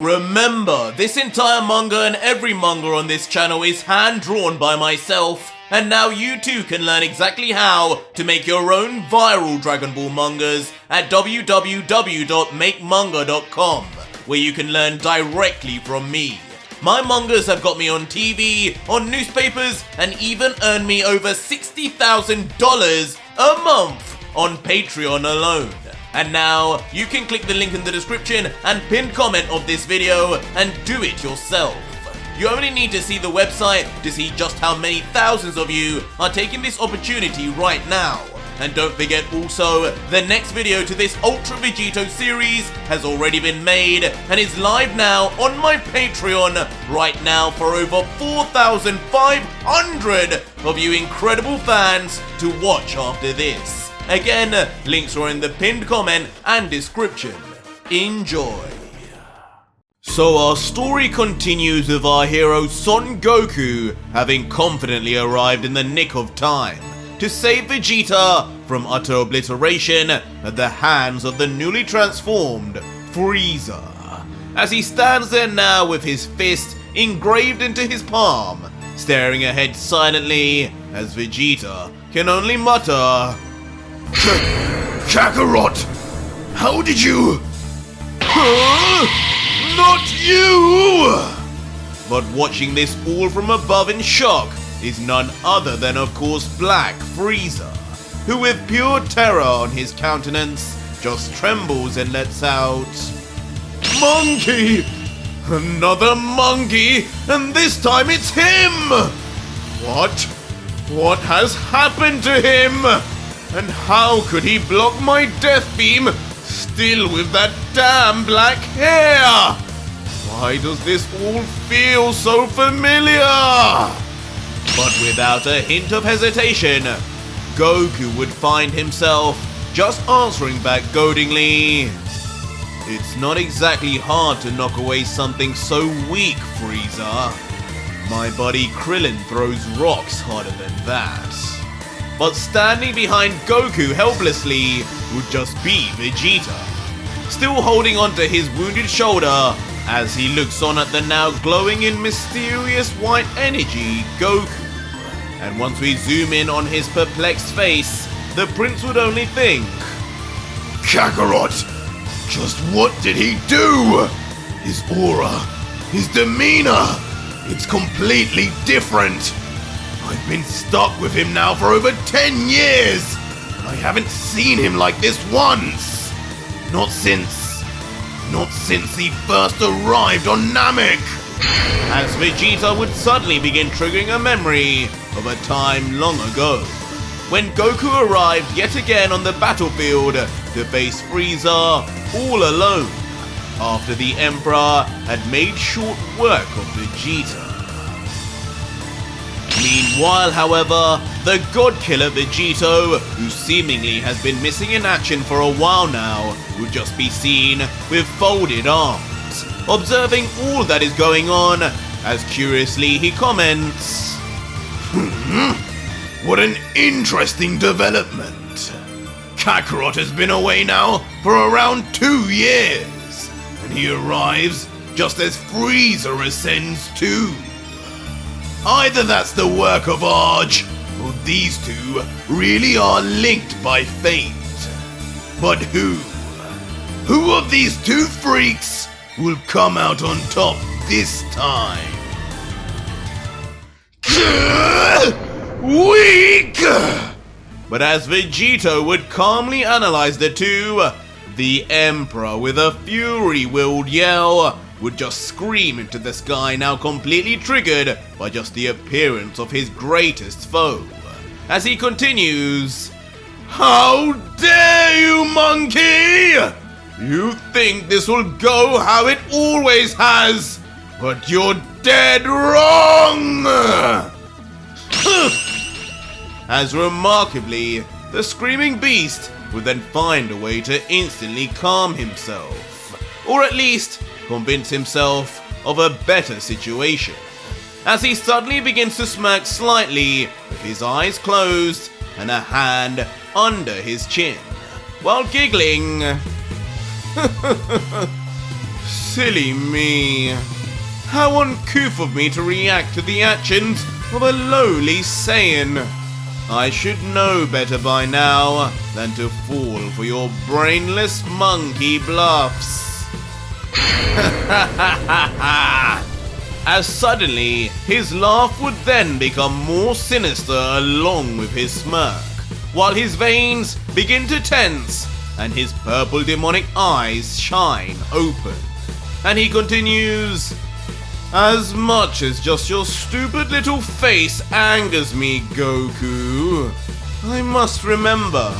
Remember, this entire manga and every manga on this channel is hand-drawn by myself, and now you too can learn exactly how to make your own viral Dragon Ball mangas at www.makemanga.com, where you can learn directly from me. My mangas have got me on TV, on newspapers, and even earned me over $60,000 a month on Patreon alone. And now, you can click the link in the description and pinned comment of this video and do it yourself. You only need to see the website to see just how many thousands of you are taking this opportunity right now. And don't forget also, the next video to this Ultra Vegito series has already been made and is live now on my Patreon right now for over 4,500 of you incredible fans to watch after this. Again, links are in the pinned comment and description. Enjoy. So our story continues with our hero Son Goku having confidently arrived in the nick of time to save Vegeta from utter obliteration at the hands of the newly transformed Frieza. As he stands there now with his fist engraved into his palm, staring ahead silently as Vegeta can only mutter, Kakarot! How did you... Not you! But watching this all from above in shock is none other than of course Black Frieza, who with pure terror on his countenance just trembles and lets out, Monkey! Another monkey, and this time it's him! What? What has happened to him? And how could he block my death beam, still with that damn black hair? Why does this all feel so familiar? But without a hint of hesitation, Goku would find himself just answering back goadingly, "It's not exactly hard to knock away something so weak, Frieza. My buddy Krillin throws rocks harder than that." But standing behind Goku helplessly would just be Vegeta, still holding onto his wounded shoulder as he looks on at the now glowing in mysterious white energy Goku. And once we zoom in on his perplexed face, the prince would only think, Kakarot! Just what did he do? His aura, his demeanor, it's completely different. I've been stuck with him now for over 10 years, and I haven't seen him like this once. Not since he first arrived on Namek. As Vegeta would suddenly begin triggering a memory of a time long ago, when Goku arrived yet again on the battlefield to face Frieza all alone, after the Emperor had made short work of Vegeta. Meanwhile, however, the God-Killer Vegito, who seemingly has been missing in action for a while now, would just be seen with folded arms, observing all that is going on, as curiously he comments, What an interesting development. Kakarot has been away now for around 2 years, and he arrives just as Frieza ascends too. Either that's the work of Arj, or these two really are linked by fate. But who? Who of these two freaks will come out on top this time? Weak! But as Vegito would calmly analyze the two, the Emperor with a fury-willed yell would just scream into the sky, now completely triggered by just the appearance of his greatest foe. As he continues, How dare you, monkey! You think this will go how it always has, but you're dead wrong! As remarkably, the screaming beast would then find a way to instantly calm himself, or at least convince himself of a better situation, as he suddenly begins to smirk slightly with his eyes closed and a hand under his chin, while giggling. Silly me. How uncouth of me to react to the actions of a lowly Saiyan. I should know better by now than to fall for your brainless monkey bluffs. As suddenly, his laugh would then become more sinister along with his smirk, while his veins begin to tense and his purple demonic eyes shine open. And he continues, "As much as just your stupid little face angers me, Goku, I must remember,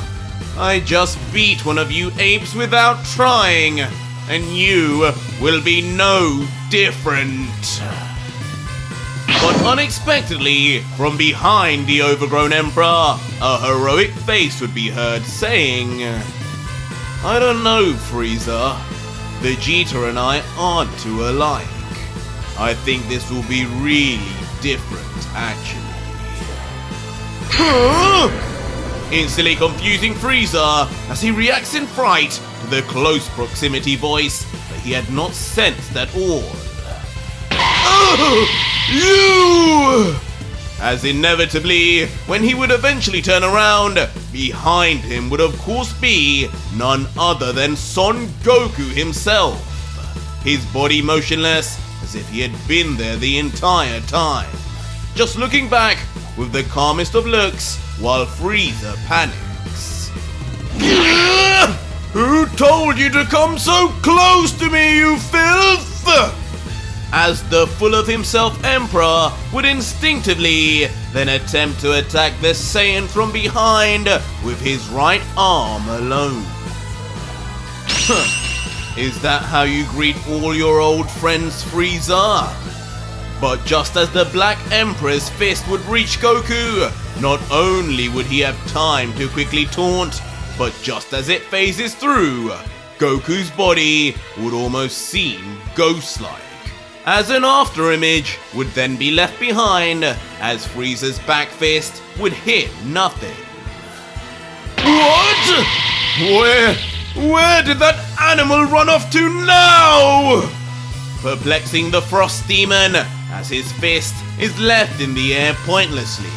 I just beat one of you apes without trying, and you will be no different." But unexpectedly, from behind the overgrown emperor, a heroic face would be heard saying, "I don't know, Frieza. Vegeta and I aren't too alike. I think this will be really different, actually." Instantly confusing Frieza as he reacts in fright to the close proximity voice that he had not sensed at all. You! As inevitably, when he would eventually turn around, behind him would of course be none other than Son Goku himself, his body motionless as if he had been there the entire time, just looking back with the calmest of looks while Frieza panics. "Who told you to come so close to me, you filth?" As the full of himself Emperor would instinctively then attempt to attack the Saiyan from behind with his right arm alone. Is that how you greet all your old friends, Frieza? But just as the Black Emperor's fist would reach Goku, not only would he have time to quickly taunt, but just as it phases through, Goku's body would almost seem ghost-like, as an afterimage would then be left behind as Frieza's back fist would hit nothing. What? Where did that animal run off to now? Perplexing the Frost Demon as his fist is left in the air pointlessly,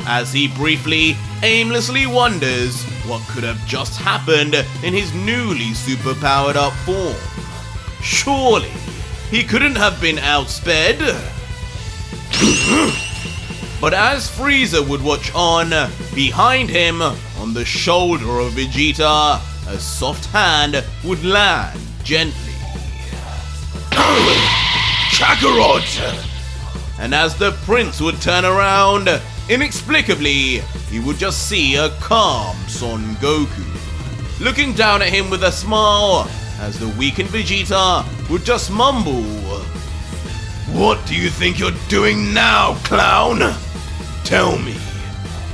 as he briefly, aimlessly wonders what could have just happened in his newly superpowered up form. Surely, he couldn't have been outsped. But as Frieza would watch on, behind him, on the shoulder of Vegeta, a soft hand would land gently. Kakarot! And as the prince would turn around, inexplicably, he would just see a calm Son Goku, looking down at him with a smile, as the weakened Vegeta would just mumble, "What do you think you're doing now, clown? Tell me,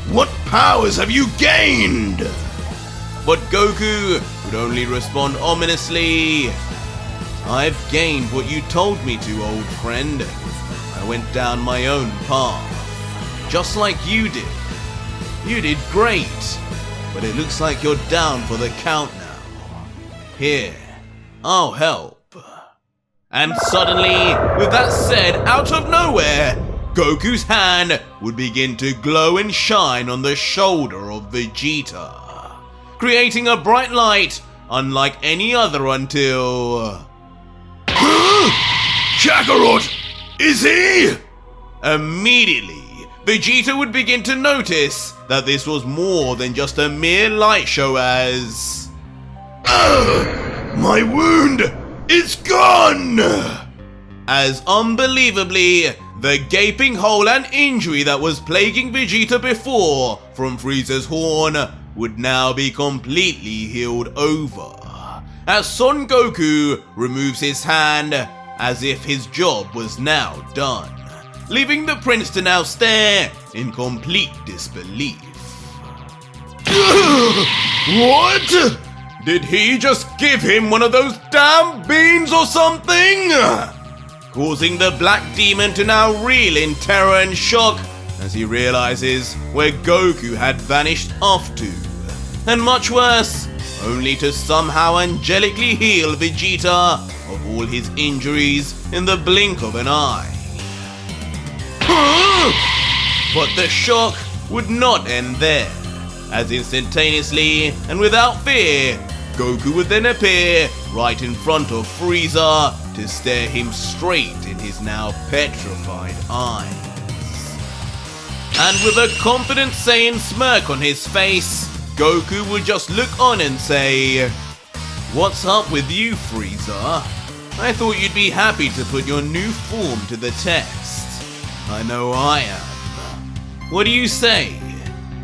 what powers have you gained?" But Goku would only respond ominously, "I've gained what you told me to, old friend. I went down my own path, just like you did. You did great, but it looks like you're down for the count now. Here, I'll help." And suddenly, with that said, out of nowhere, Goku's hand would begin to glow and shine on the shoulder of Vegeta, creating a bright light unlike any other until... Kakarot! Is he? Immediately, Vegeta would begin to notice that this was more than just a mere light show as... My wound is gone! As unbelievably, the gaping hole and injury that was plaguing Vegeta before from Frieza's horn would now be completely healed over, as Son Goku removes his hand as if his job was now done, leaving the prince to now stare in complete disbelief. What? Did he just give him one of those damn beans or something? Causing the Black Demon to now reel in terror and shock as he realizes where Goku had vanished off to. And much worse, only to somehow angelically heal Vegeta of all his injuries in the blink of an eye. But the shock would not end there, as instantaneously and without fear, Goku would then appear right in front of Frieza to stare him straight in his now petrified eyes. And with a confident Saiyan smirk on his face, Goku would just look on and say, "What's up with you, Frieza? I thought you'd be happy to put your new form to the test. I know I am. What do you say?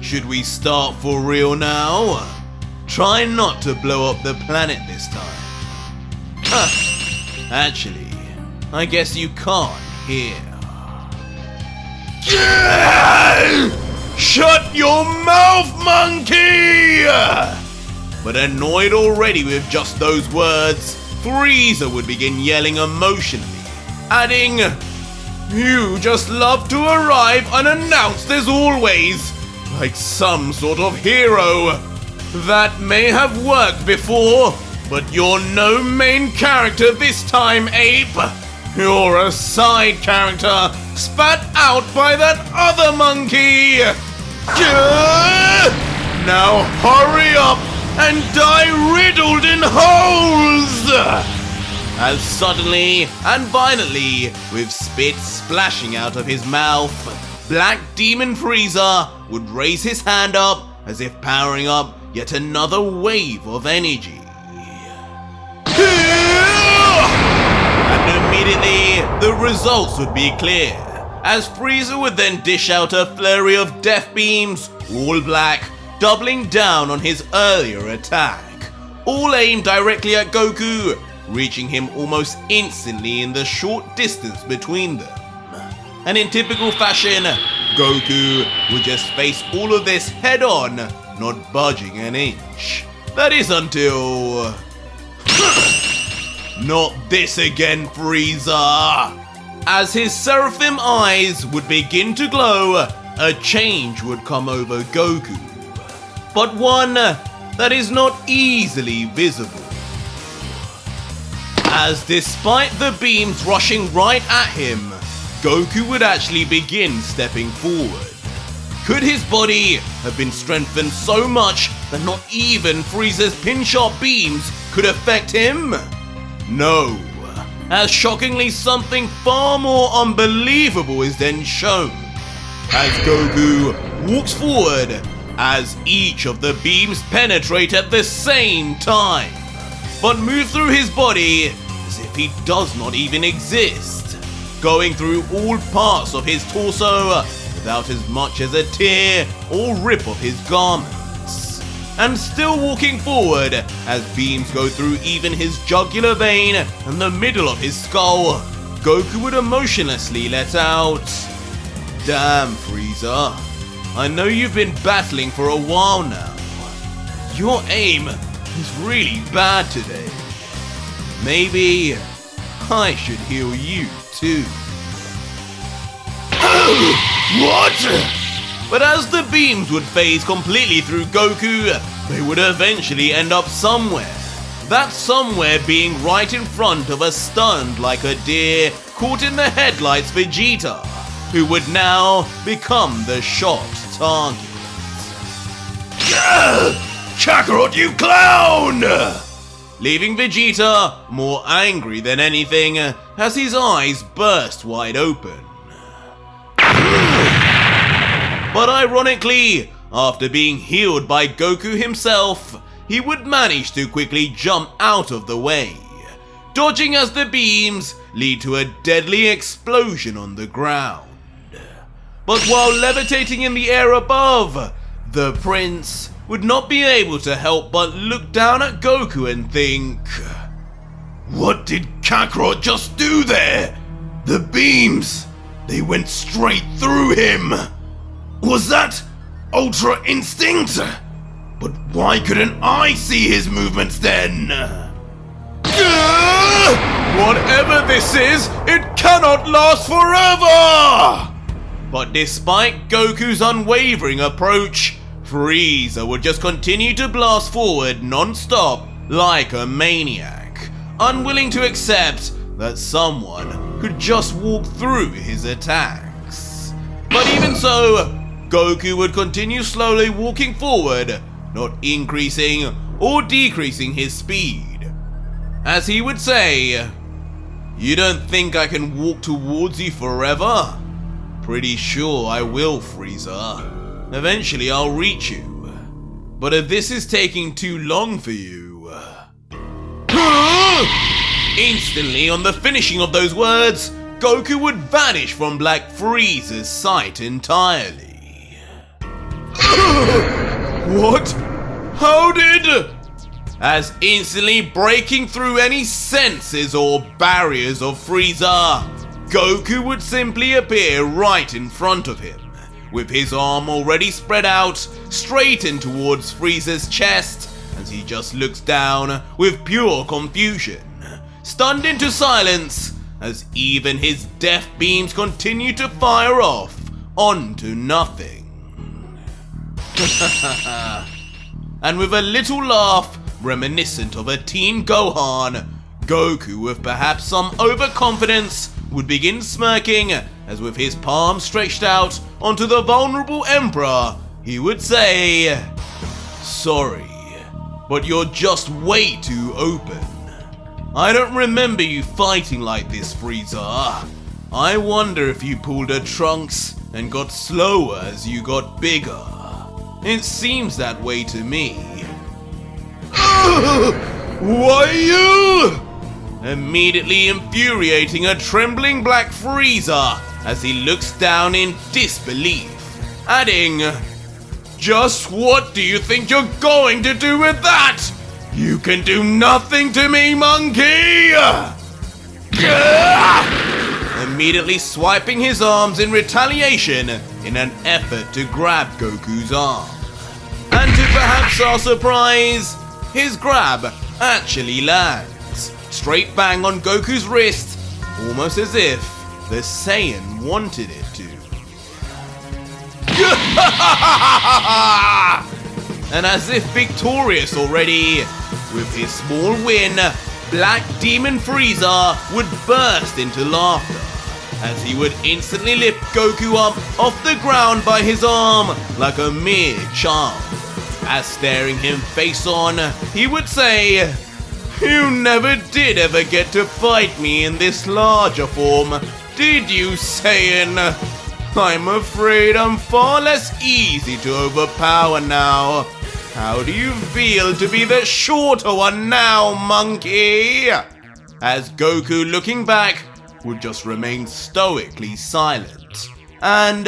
Should we start for real now? Try not to blow up the planet this time." Actually, I guess you can't hear. Shut your mouth, monkey! But annoyed already with just those words, Frieza would begin yelling emotionally, adding, "You just love to arrive unannounced as always, like some sort of hero. That may have worked before, but you're no main character this time, ape. You're a side character spat out by that other monkey. Now hurry up and die riddled in holes!" As suddenly and violently, with spit splashing out of his mouth, Black Demon Frieza would raise his hand up as if powering up yet another wave of energy. And immediately, the results would be clear, as Frieza would then dish out a flurry of death beams, all black, doubling down on his earlier attack, all aimed directly at Goku, reaching him almost instantly in the short distance between them. And in typical fashion, Goku would just face all of this head on, not budging an inch. That is until... Not this again, Frieza! As his Seraphim eyes would begin to glow, a change would come over Goku. But one that is not easily visible. As despite the beams rushing right at him, Goku would actually begin stepping forward. Could his body have been strengthened so much that not even Frieza's pin-sharp beams could affect him? No, as shockingly something far more unbelievable is then shown, as Goku walks forward as each of the beams penetrate at the same time, but move through his body as if he does not even exist, going through all parts of his torso without as much as a tear or rip of his garments, and still walking forward as beams go through even his jugular vein and the middle of his skull. Goku would emotionlessly let out, "Damn, Frieza, I know you've been battling for a while now. Your aim is really bad today. Maybe I should heal you too." What? But as the beams would phase completely through Goku, they would eventually end up somewhere. That somewhere being right in front of a stunned like a deer caught in the headlights Vegito, who would now become the shot target. Kakarot, you clown! Leaving Vegeta more angry than anything as his eyes burst wide open. But ironically, after being healed by Goku himself, he would manage to quickly jump out of the way, dodging as the beams lead to a deadly explosion on the ground. But while levitating in the air above, the prince would not be able to help but look down at Goku and think, "What did Kakarot just do there? The beams, they went straight through him. Was that Ultra Instinct? But why couldn't I see his movements then?" Whatever this is, it cannot last forever! But despite Goku's unwavering approach, Frieza would just continue to blast forward non-stop like a maniac, unwilling to accept that someone could just walk through his attacks. But even so, Goku would continue slowly walking forward, not increasing or decreasing his speed. As he would say, "You don't think I can walk towards you forever? Pretty sure I will, Frieza. Eventually I'll reach you. But if this is taking too long for you..." Instantly, on the finishing of those words, Goku would vanish from Black Frieza's sight entirely. What? How did... As instantly breaking through any senses or barriers of Frieza, Goku would simply appear right in front of him, with his arm already spread out, straightened towards Frieza's chest, as he just looks down with pure confusion, stunned into silence, as even his death beams continue to fire off onto nothing. And with a little laugh reminiscent of a teen Gohan, Goku, with perhaps some overconfidence, would begin smirking as with his palm stretched out onto the vulnerable Emperor, he would say, "Sorry, but you're just way too open. I don't remember you fighting like this, Frieza. I wonder if you pulled a Trunks and got slower as you got bigger. It seems that way to me." Why you? Immediately infuriating a trembling Black Frieza as he looks down in disbelief, adding, "Just what do you think you're going to do with that? You can do nothing to me, monkey!" Immediately swiping his arms in retaliation in an effort to grab Goku's arm. And to perhaps our surprise, his grab actually lands, straight bang on Goku's wrist, almost as if the Saiyan wanted it to. And as if victorious already, with his small win, Black Demon Frieza would burst into laughter, as he would instantly lift Goku up off the ground by his arm like a mere child. As staring him face on, he would say, "You never did ever get to fight me in this larger form, did you, Saiyan? I'm afraid I'm far less easy to overpower now. How do you feel to be the shorter one now, monkey?" As Goku, looking back, would just remain stoically silent and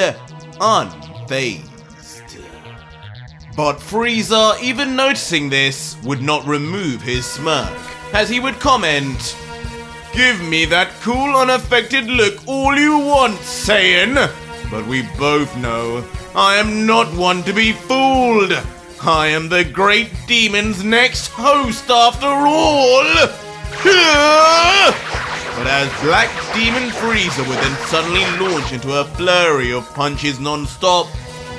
unfazed. But Frieza, even noticing this, would not remove his smirk, as he would comment, "Give me that cool, unaffected look all you want, Saiyan, but we both know I am not one to be fooled. I am the great demon's next host after all." But as Black Demon Frieza would then suddenly launch into a flurry of punches non-stop,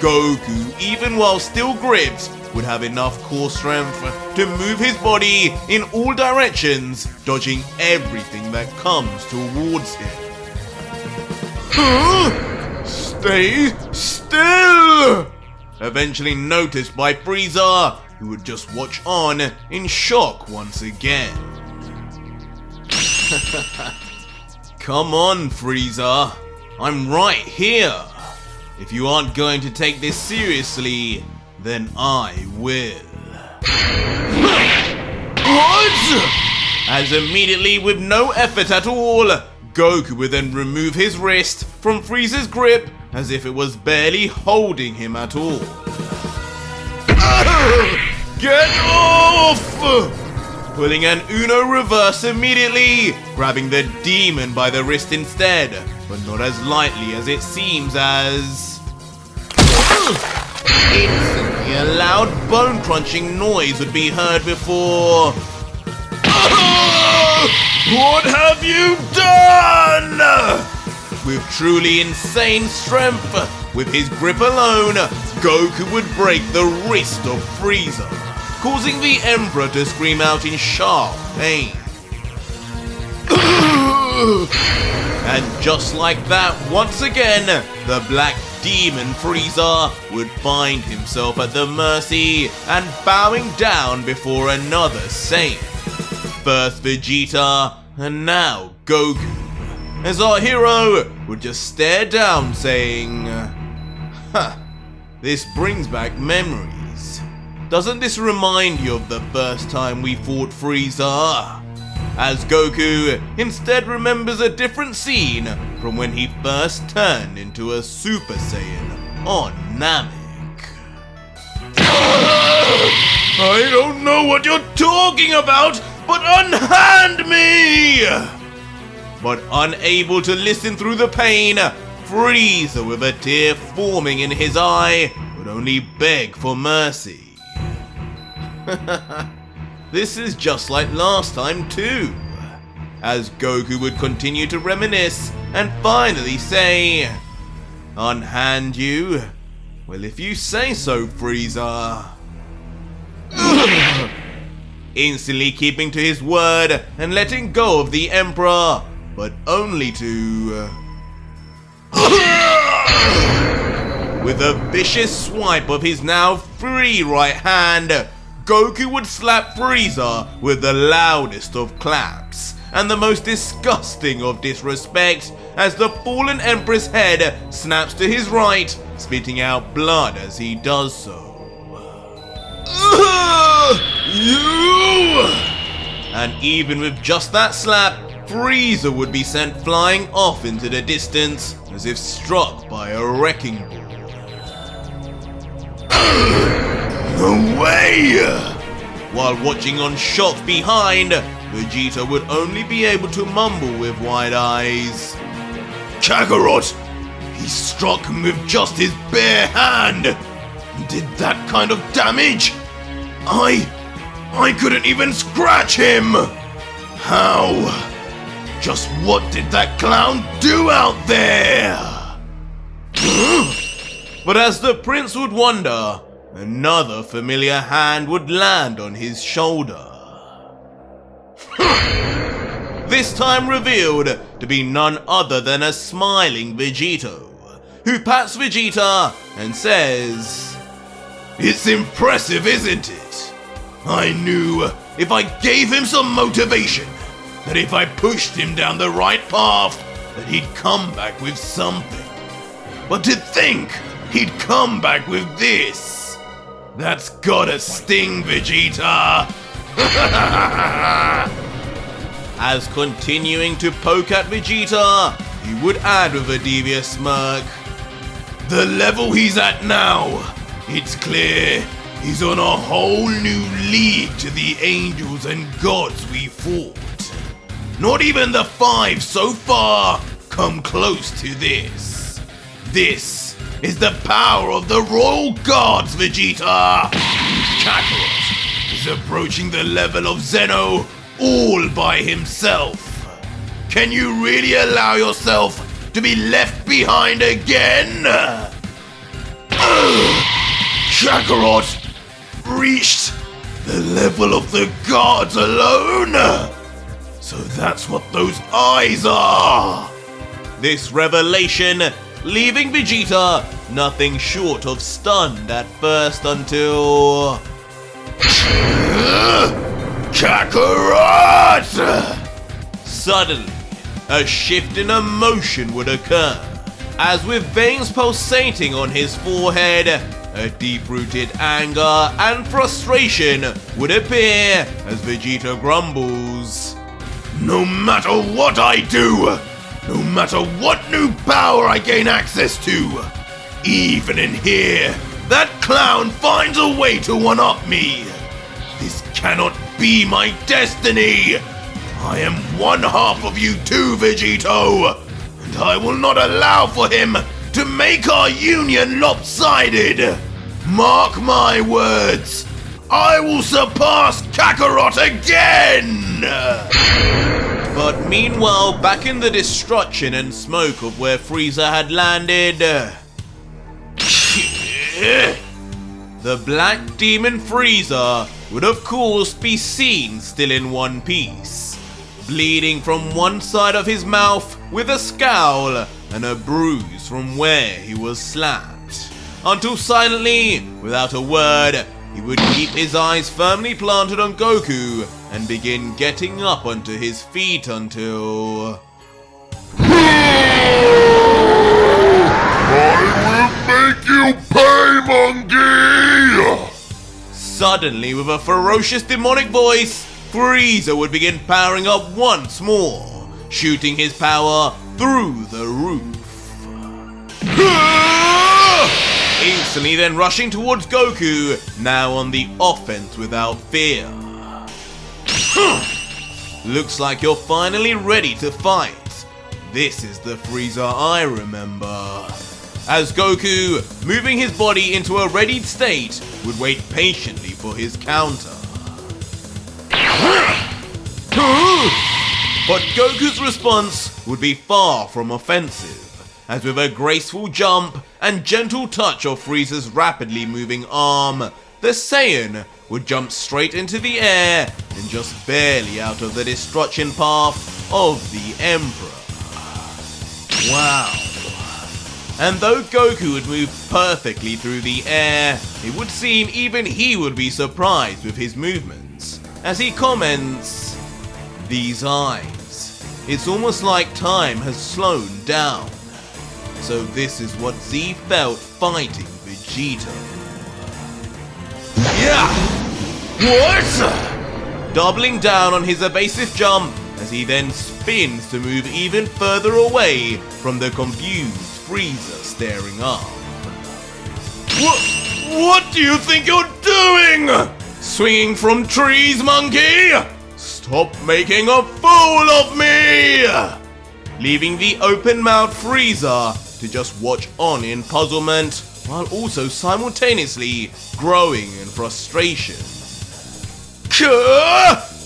Goku, even while still gripped, would have enough core strength to move his body in all directions, dodging everything that comes towards him. Stay still! Eventually noticed by Frieza, who would just watch on in shock once again. Come on, Frieza. I'm right here. If you aren't going to take this seriously, then I will. What? As immediately, with no effort at all, Goku would then remove his wrist from Frieza's grip as if it was barely holding him at all. Get off! Pulling an Uno reverse immediately, grabbing the demon by the wrist instead, but not as lightly as it seems, as... Instantly a loud bone-crunching noise would be heard before... What have you done? With truly insane strength, with his grip alone, Goku would break the wrist of Frieza, causing the Emperor to scream out in sharp pain. And just like that, once again, the black demon Frieza would find himself at the mercy and bowing down before another Saiyan. First Vegeta, and now Goku, as our hero would just stare down saying, this brings back memories. Doesn't this remind you of the first time we fought Frieza? As Goku instead remembers a different scene from when he first turned into a Super Saiyan on Namek. I don't know what you're talking about, but unhand me! But unable to listen through the pain, Frieza, with a tear forming in his eye, would only beg for mercy. This is just like last time too, as Goku would continue to reminisce and finally say, "Unhand you? Well, if you say so, Frieza." Instantly keeping to his word and letting go of the Emperor, but only to... With a vicious swipe of his now free right hand, Goku would slap Frieza with the loudest of claps and the most disgusting of disrespect as the fallen Emperor's head snaps to his right, spitting out blood as he does so. You! And even with just that slap, Frieza would be sent flying off into the distance as if struck by a wrecking ball. No way! While watching on shock behind, Vegeta would only be able to mumble with wide eyes, Kakarot! He struck him with just his bare hand! He did that kind of damage? I couldn't even scratch him! How? Just what did that clown do out there? But as the prince would wonder, another familiar hand would land on his shoulder. This time revealed to be none other than a smiling Vegito, who pats Vegeta and says, It's impressive, isn't it? I knew if I gave him some motivation, that if I pushed him down the right path, that he'd come back with something. But to think he'd come back with this, that's gotta sting, Vegeta! As continuing to poke at Vegeta, he would add with a devious smirk, The level he's at now, it's clear he's on a whole new league to the angels and gods we fought. Not even the 5 so far come close to this. This is the power of the royal gods, Vegeta! Kakarot is approaching the level of Zeno all by himself. Can you really allow yourself to be left behind again? Kakarot reached the level of the gods alone? So that's what those eyes are! This revelation leaving Vegeta nothing short of stunned at first until... Kakarot! Suddenly, a shift in emotion would occur, as with veins pulsating on his forehead, a deep-rooted anger and frustration would appear as Vegeta grumbles. No matter what I do, no matter what new power I gain access to, even in here, that clown finds a way to one-up me. This cannot be my destiny. I am one half of you too, Vegito, and I will not allow for him to make our union lopsided. Mark my words, I will surpass Kakarot again! But meanwhile, back in the destruction and smoke of where Frieza had landed, the Black Demon Frieza would of course be seen still in one piece, bleeding from one side of his mouth with a scowl and a bruise from where he was slapped. Until silently, without a word, he would keep his eyes firmly planted on Goku and begin getting up onto his feet until... I will make you pay, monkey! Suddenly, with a ferocious demonic voice, Frieza would begin powering up once more, shooting his power through the roof. Instantly then rushing towards Goku, now on the offense without fear. Looks like you're finally ready to fight. This is the Frieza I remember. As Goku, moving his body into a readied state, would wait patiently for his counter. But Goku's response would be far from offensive, as with a graceful jump and gentle touch of Frieza's rapidly moving arm, the Saiyan would jump straight into the air and just barely out of the destruction path of the Emperor. Wow. And though Goku would move perfectly through the air, it would seem even he would be surprised with his movements, as he comments, "These eyes, it's almost like time has slowed down. So this is what Z felt fighting Vegito." Yeah! What? Doubling down on his evasive jump as he then spins to move even further away from the confused Frieza staring up. What do you think you're doing? Swinging from trees, monkey? Stop making a fool of me! Leaving the open-mouthed Frieza to just watch on in puzzlement, while also simultaneously growing in frustration.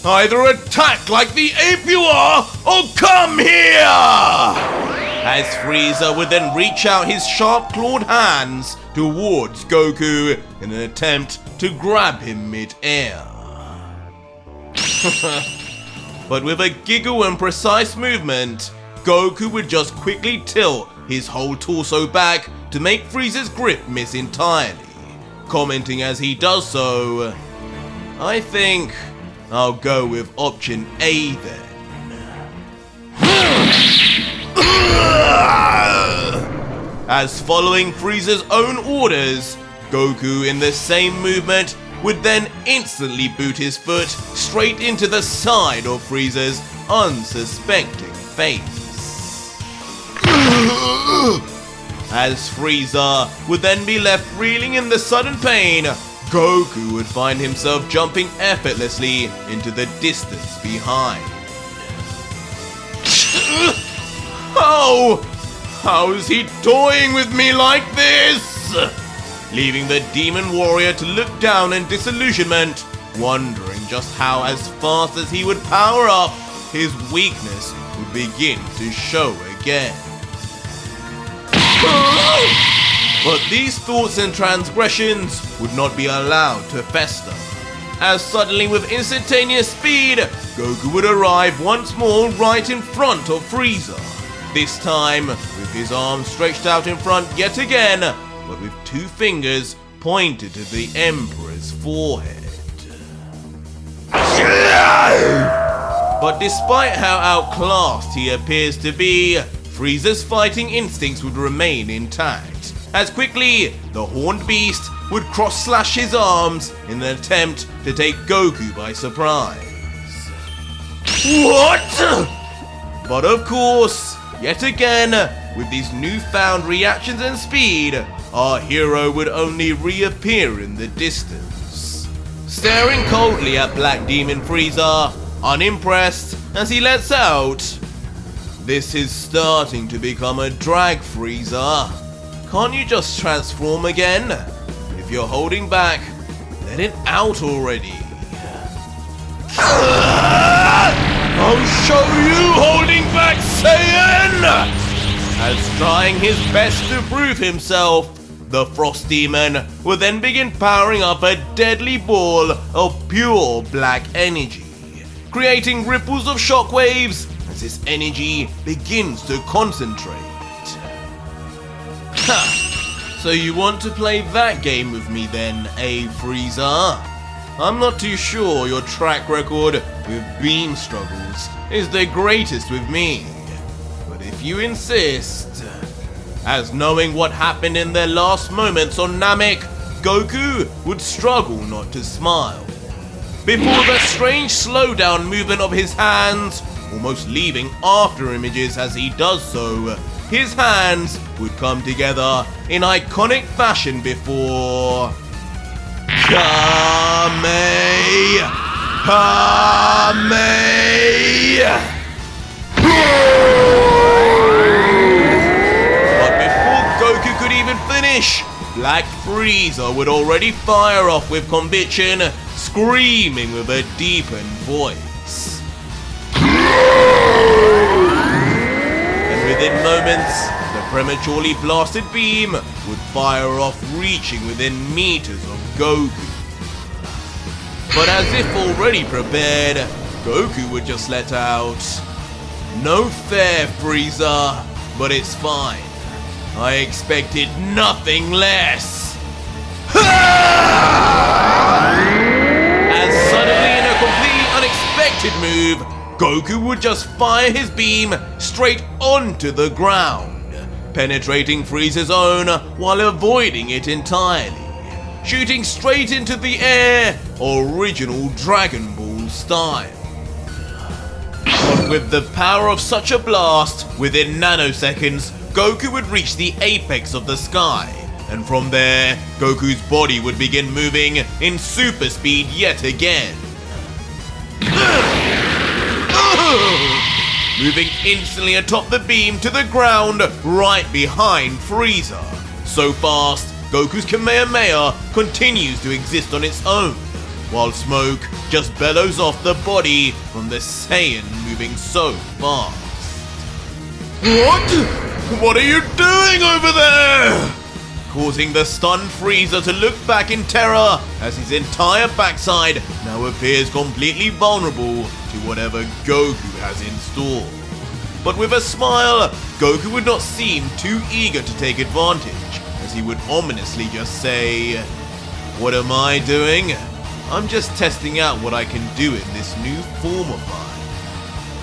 Either attack like the ape you are, or come here! As Frieza would then reach out his sharp-clawed hands towards Goku in an attempt to grab him mid-air. But with a giggle and precise movement, Goku would just quickly tilt his whole torso back to make Frieza's grip miss entirely, commenting as he does so, "I think I'll go with option A then." As following Frieza's own orders, Goku in the same movement would then instantly boot his foot straight into the side of Frieza's unsuspecting face. As Frieza would then be left reeling in the sudden pain, Goku would find himself jumping effortlessly into the distance behind. How is he toying with me like this? Leaving the demon warrior to look down in disillusionment, wondering just how as fast as he would power up, his weakness would begin to show again. But these thoughts and transgressions would not be allowed to fester, as suddenly with instantaneous speed, Goku would arrive once more right in front of Frieza, this time with his arms stretched out in front yet again, but with two fingers pointed to the Emperor's forehead. But despite how outclassed he appears to be, Frieza's fighting instincts would remain intact, as quickly the horned beast would cross-slash his arms in an attempt to take Goku by surprise. What? But of course, yet again, with these newfound reactions and speed, our hero would only reappear in the distance, staring coldly at Black Demon Frieza, unimpressed as he lets out, "This is starting to become a drag, Frieza. Can't you just transform again? If you're holding back, let it out already." "I'll show you holding back, Saiyan!" As trying his best to prove himself, the Frost Demon will then begin powering up a deadly ball of pure black energy, creating ripples of shockwaves as its energy begins to concentrate. Ha! So you want to play that game with me then, eh, Frieza? I'm not too sure your track record with beam struggles is the greatest with me. But if you insist, as knowing what happened in their last moments on Namek, Goku would struggle not to smile. Before the strange slowdown movement of his hands, almost leaving after images as he does so, his hands would come together in iconic fashion before But before Goku could even finish, Black Frieza would already fire off with conviction, screaming with a deepened voice. And within moments, the prematurely blasted beam would fire off, reaching within meters of Goku. But as if already prepared, Goku would just let out, "No fair, Frieza, but it's fine. I expected nothing less." As suddenly, in a completely unexpected move, Goku would just fire his beam straight onto the ground, penetrating Frieza's own while avoiding it entirely, shooting straight into the air, original Dragon Ball style. But with the power of such a blast, within nanoseconds, Goku would reach the apex of the sky, and from there, Goku's body would begin moving in super speed yet again. Moving instantly atop the beam to the ground right behind Frieza. So fast, Goku's Kamehameha continues to exist on its own, while smoke just bellows off the body from the Saiyan moving so fast. What? What are you doing over there? Causing the stunned Frieza to look back in terror as his entire backside now appears completely vulnerable to whatever Goku has in store. But with a smile, Goku would not seem too eager to take advantage, as he would ominously just say, "What am I doing? I'm just testing out what I can do in this new form of mine.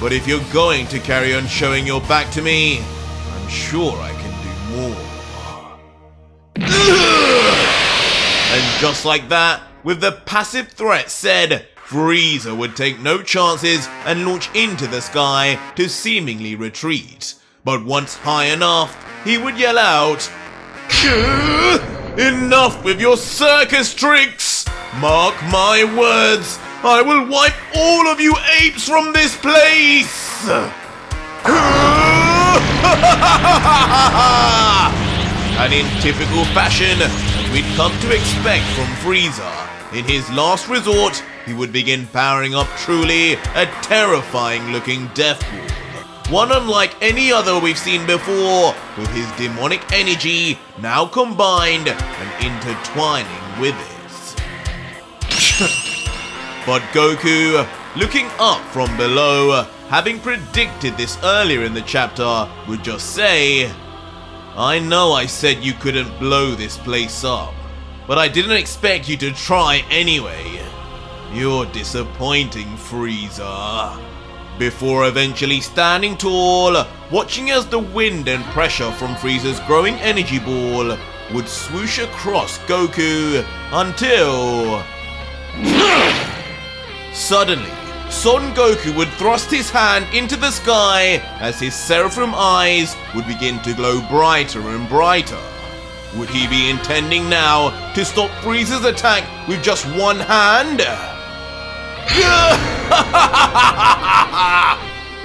But if you're going to carry on showing your back to me, I'm sure I can do more." And just like that, with the passive threat said, Frieza would take no chances and launch into the sky to seemingly retreat. But once high enough, he would yell out, "Enough with your circus tricks! Mark my words, I will wipe all of you apes from this place!" And in typical fashion, as we'd come to expect from Frieza, in his last resort, he would begin powering up truly a terrifying looking death ball. One unlike any other we've seen before, with his demonic energy now combined and intertwining with it. But Goku, looking up from below, having predicted this earlier in the chapter, would just say, "I know I said you couldn't blow this place up, but I didn't expect you to try anyway. You're disappointing, Frieza." Before eventually standing tall, watching as the wind and pressure from Frieza's growing energy ball would swoosh across Goku until... Suddenly, Son Goku would thrust his hand into the sky as his Seraphim eyes would begin to glow brighter and brighter. Would he be intending now to stop Frieza's attack with just one hand?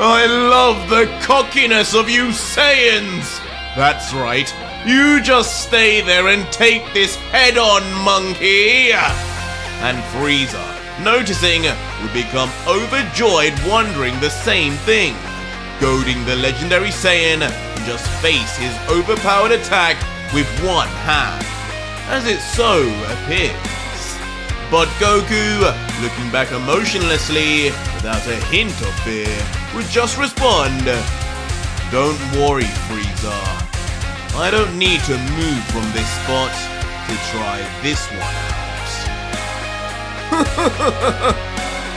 I love the cockiness of you Saiyans! That's right, you just stay there and take this head on, monkey! And Frieza, noticing, would become overjoyed wondering the same thing, goading the legendary Saiyan to just face his overpowered attack with one hand, as it so appears. But Goku, looking back emotionlessly, without a hint of fear, would just respond, "Don't worry, Frieza. I don't need to move from this spot to try this one out."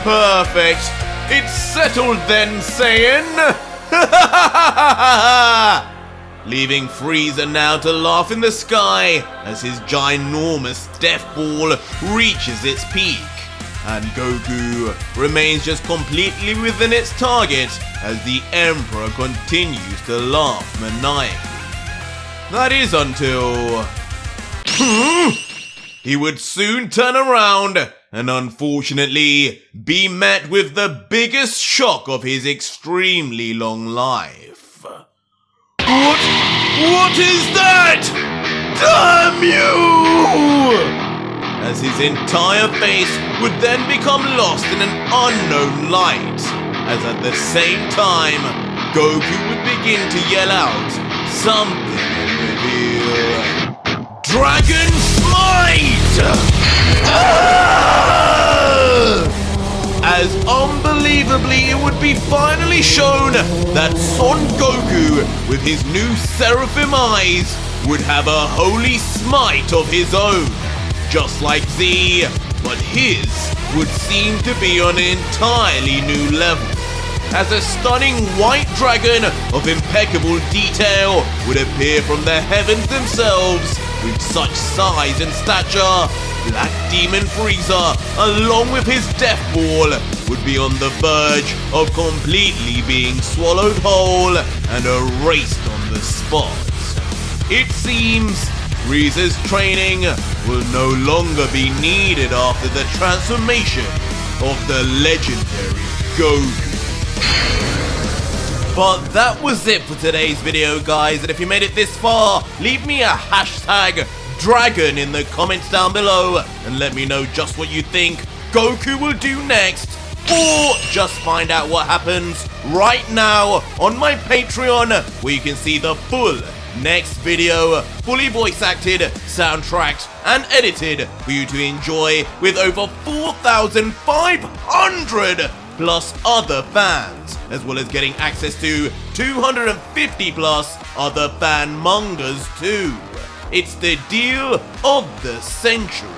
Perfect! It's settled then, Saiyan! Leaving Frieza now to laugh in the sky as his ginormous death ball reaches its peak, and Goku remains just completely within its target as the Emperor continues to laugh maniacally. That is until... he would soon turn around and unfortunately be met with the biggest shock of his extremely long life. What is that? Damn you! As his entire face would then become lost in an unknown light, as at the same time, Goku would begin to yell out something and reveal... Dragon Smite! As unbelievably it would be finally shown that Son Goku, with his new Seraphim eyes, would have a holy smite of his own, just like Z, but his would seem to be on an entirely new level, as a stunning white dragon of impeccable detail would appear from the heavens themselves with such size and stature. Black Demon Frieza, along with his death ball, would be on the verge of completely being swallowed whole and erased on the spot. It seems Frieza's training will no longer be needed after the transformation of the legendary Goku. But that was it for today's video, guys, and if you made it this far, leave me a hashtag dragon in the comments down below and let me know just what you think Goku will do next, or just find out what happens right now on my Patreon, where you can see the full next video, fully voice acted, soundtracked and edited for you to enjoy, with over 4,500 plus other fans, as well as getting access to 250 plus other fan mangas too. It's the deal of the century.